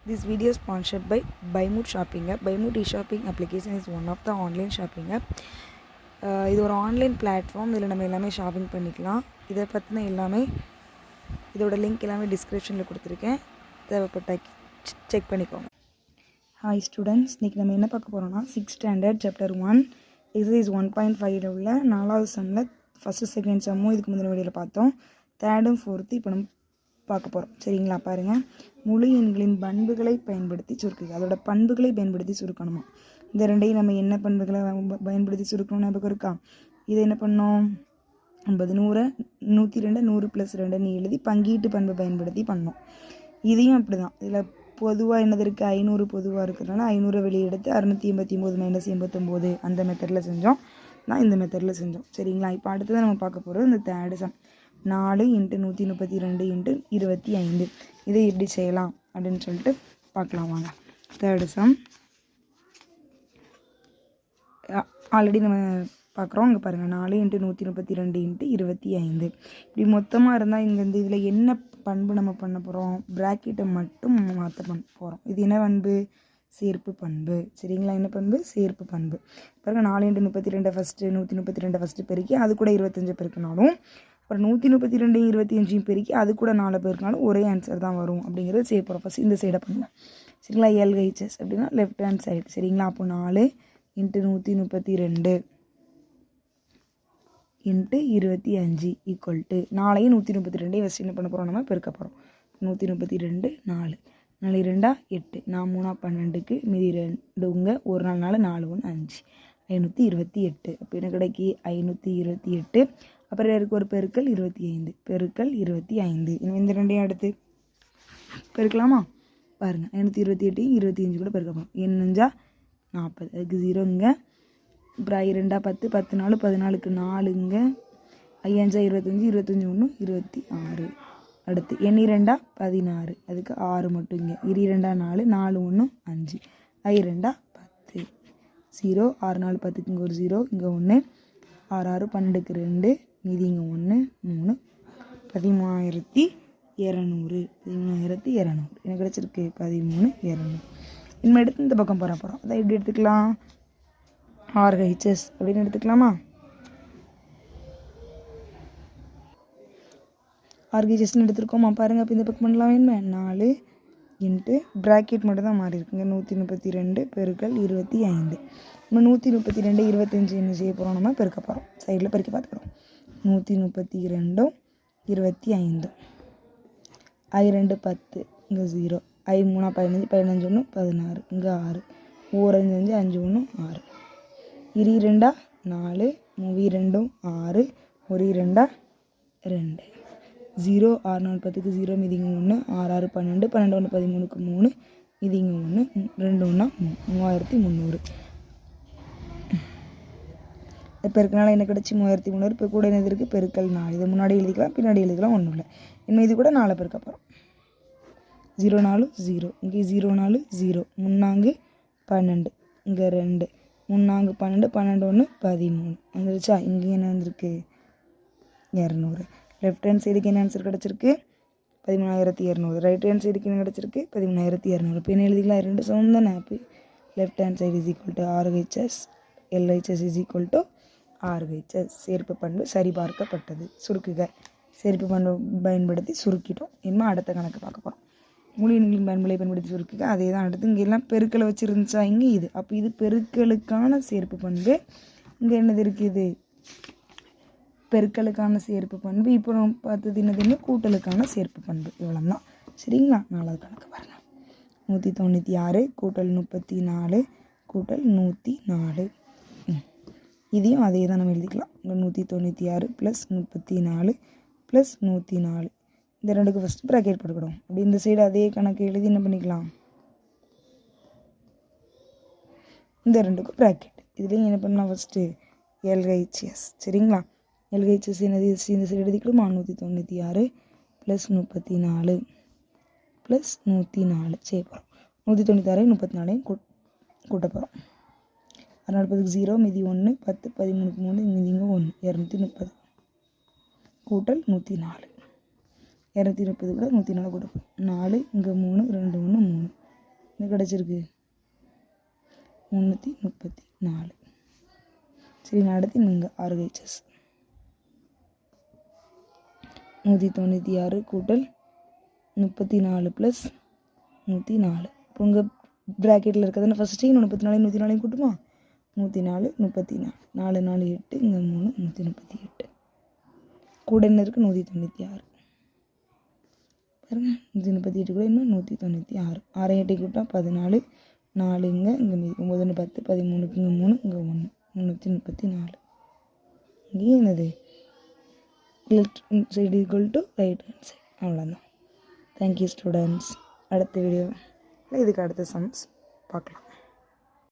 This video is sponsored by Buymood Shopping app. Buymood e-shopping application is one of the online shopping app. இது ஒரு online platform. இதில் நம்ம எல்லாமே shopping பண்ணிக்கலாம். இதை பற்றின எல்லாமே இதோட லிங்க் எல்லாமே டிஸ்கிரிப்ஷனில் கொடுத்துருக்கேன். தேவைப்பட்ட செக் பண்ணிக்கோங்க. ஹாய் ஸ்டூடெண்ட்ஸ், இன்றைக்கி நம்ம என்ன பார்க்க போகிறோம்னா 6th standard சாப்டர் 1 எக்ஸசைஸ் 1.5 உள்ள 4வது சம்மில் ஃபஸ்ட்டு செகண்ட் சம்மும் இதுக்கு முந்தின வீடியோவில் பார்த்தோம். தேர்டும் ஃபோர்த்து இப்போ நம்ம பார்க்க போகிறோம். சரிங்களா? பாருங்கள், முழு எண்களின் பண்புகளை பயன்படுத்தி சுருக்குங்க. அதோட பண்புகளை பயன்படுத்தி சுருக்கணுமா? இந்த ரெண்டையும் நம்ம என்ன பண்புகளை பயன்படுத்தி சுருக்கணும் ஞாபகம் இருக்கா? இதை என்ன பண்ணோம்? 50 100 102 100 + 2 எழுதி பங்கீட்டு பண்பை பயன்படுத்தி பண்ணோம். இதையும் அப்படி தான். இதில் பொதுவாக என்னது இருக்குது? 500 பொதுவாக இருக்கிறதுனால 500 வெளியே எடுத்து 689 - 89 அந்த மெத்தடில் செஞ்சோம். நான் இந்த மெத்தடில் செஞ்சோம். சரிங்களா? இப்போ அடுத்தது நம்ம பார்க்க போகிறது இந்த தேர்டு சம். 4 × 132 × 25. இதை எப்படி செய்யலாம் அப்படின்னு சொல்லிட்டு பார்க்கலாம் வாங்க. தேர்டு சம் ஆல்ரெடி நம்ம பார்க்குறோம். இங்கே பாருங்கள், 4 × 132 × 25. இப்படி மொத்தமாக இருந்தால் இங்கேருந்து இதில் என்ன பண்பு நம்ம பண்ண போகிறோம்? ப்ராக்கெட்டை மட்டும் மாற்ற பண்ண போகிறோம். இது என்ன பண்பு? சேர்ப்பு பண்பு. சரிங்களா? என்ன பண்பு? சேர்ப்பு பண்பு. பாருங்கள், 4 × 32 ஃபஸ்ட்டு 132 ஃபஸ்ட்டு பெருக்கி அது கூட 25 பெருக்கினாலும், அப்புறம் 132 25 பெருக்கி அது கூட 4 பெருக்கினாலும் ஒரே ஆன்சர் தான் வரும் அப்படிங்கிறது செய்ய போகிறோம். ஃபஸ்ட் இந்த சைடை பண்ணுவோம். சரிங்களா? LHS அப்படின்னா லெஃப்ட் ஹேண்ட் சைடு. சரிங்களா? அப்போ 4 × 132 × 25 = 4ஐயும் 132 ஃபஸ்ட் என்ன பண்ண போகிறோம்? நம்ம பெருக்க போகிறோம். 132 4 4 2 8 நான் 3 12க்கு மீதி 2 ஒரு நாள் 4 1 5 528. அப்போ என்ன கிடைக்கி? 528. அப்புறம் இருக்குது ஒரு பெருக்கல் 25 பெருக்கல் 25. இந்த ரெண்டையும் அடுத்து பெருக்கலாமா? பாருங்கள், 528 25 கூட பெருக்க போகிறோம். என்னஞ்சா 40, அதுக்கு 0ங்க. அப்புறம் 2 10 10 4 14க்கு 4ங்க. 5 25 25 1 26. அடுத்து 2 16, அதுக்கு 6 மட்டும் இங்கே. 2 4 4 1 5 2 10 0 6 4 10க்கு இங்கே ஒரு 0 இங்கே 1 6 6 12க்கு 2 மீதி இங்கே 1 3 13200. 13200 எனக்கு கிடச்சிருக்கு 13200. இனிமேல் எடுத்து இந்த பக்கம் போகிறோம். அதான் எப்படி எடுத்துக்கலாம்? RHS அப்படின்னு எடுத்துக்கலாமா? RHSன்னு எடுத்துருக்கோமா? பாருங்கள், அப்போ இந்த பக்கம் பண்ணலாம். என்ன 4 × ப்ராக்கெட் மட்டும் தான் மாறி இருக்குங்க. 132 பெருக்கல் 25. நம்ம 132 25 என்ன செய்ய போகிறோம்? நம்ம பெருக்க போகிறோம். சைடில் பெருக்கி பார்த்துக்கிறோம். 132 25 2 10 இங்கே 0 3 15 15 1 16 இங்கே 6 4 5 5 1 6 2 4 2 6 1 2 0 6 4 10க்கு 0 மீதிங்க 1 6 6 12 12 1 13க்கு 3 மீதிங்க 1 2 1 3300. இப்போ இருக்கனால என்ன கிடச்சி? 3300. இப்போ கூட என்னது இருக்குது? பெருக்கல் 4. இதை முன்னாடி எழுதிக்கலாம், பின்னாடி எழுதிக்கலாம், ஒன்றும் இல்லை. இனிமேல் இது கூட 4 பெருக்க போகிறோம். 0 4 0 இங்கே 0 4 0 3 12 இங்கே 2 3 12 12 1 13 வந்துருச்சா? இங்கே என்ன வந்திருக்கு? 200. லெஃப்ட் ஹேண்ட் சைடுக்கு என்ன ஆன்சர் கிடச்சிருக்கு? 13200. ரைட் ஹேண்ட் சைடுக்கு என்ன கிடச்சிருக்கு? 13200. இப்போ என்ன எழுதிக்கலாம்? 2 சமம் தானே. அப்போ left hand side = RHS, LHS = RHS. சேர்ப்பு பண்பு சரிபார்க்கப்பட்டது. சுருக்குக. சேர்ப்பு பண்பு பயன்படுத்தி சுருக்கிட்டோம். இனிமேல் அடுத்த கணக்கு பார்க்க போகிறோம். முழு எண்களின் பண்புகளை பயன்படுத்தி சுருக்குக. அதே தான் அடுத்து. இங்கே எல்லாம் பெருக்களை வச்சுருந்துச்சா? இங்கே இது. அப்போ இது பெருக்களுக்கான சேர்ப்பு பண்பு. இங்கே என்னது இருக்குது? பெருக்களுக்கான சேர்ப்பு பண்பு. இப்போ நம்ம பார்த்தது என்னதுன்னு? கூட்டலுக்கான சேர்ப்பு பண்பு. இவ்வளோ தான். சரிங்களா? 4வது கணக்கு பாருங்கள். 196 = 34 = 104. இதையும் அதே தான் நம்ம எழுதிக்கலாம். 196 + 34 + 104. இந்த ரெண்டுக்கு ஃபஸ்ட்டு ப்ராக்கெட் போட்டுக்கிடும். அப்படி இந்த சைடு அதே கணக்கு எழுதி என்ன பண்ணிக்கலாம்? இந்த ரெண்டுக்கும் ப்ராக்கெட். இதுலேயும் என்ன பண்ணலாம்? First LHS. சரிங்களா? LHS என்னது? இந்த சைடு எழுதிக்கிடுமா? 196 + 34 + 104 செய்ய போகிறோம். 196 34 கூட்ட போகிறோம். 6 0 மீதி 1 10 13க்கு 3 மீதிங்க 1 230 கூட்டல் 104. 230 கூட 104 கூட 4 இங்கே 3 2 1 3 கிடச்சிருக்கு 334. சரி, நான் அடுத்து இங்கே RHS 196 கூட்டல் 34 + 104. இப்போ உங்கள் ப்ராக்கெட்டில் இருக்கிறதுனா ஃபஸ்ட்டு இன்னும் 34 104 கூட்டுமா? 104 34 4 4 8 இங்கே 3 138. கூட என்ன இருக்குது? 196. பாருங்கள், 138 கூட இன்னும் 196. 6 8 கூட்டா 14. 4 இங்கே 9 1 10 13 இங்கே 3 இங்கே 1 334. இங்கேயும் என்னது? Left side equal to right hand side. அவ்வளோதான். Thank you students. அடுத்த வீடியோ இதுக்கு அடுத்த சம்ஸ் பார்க்கலாம்.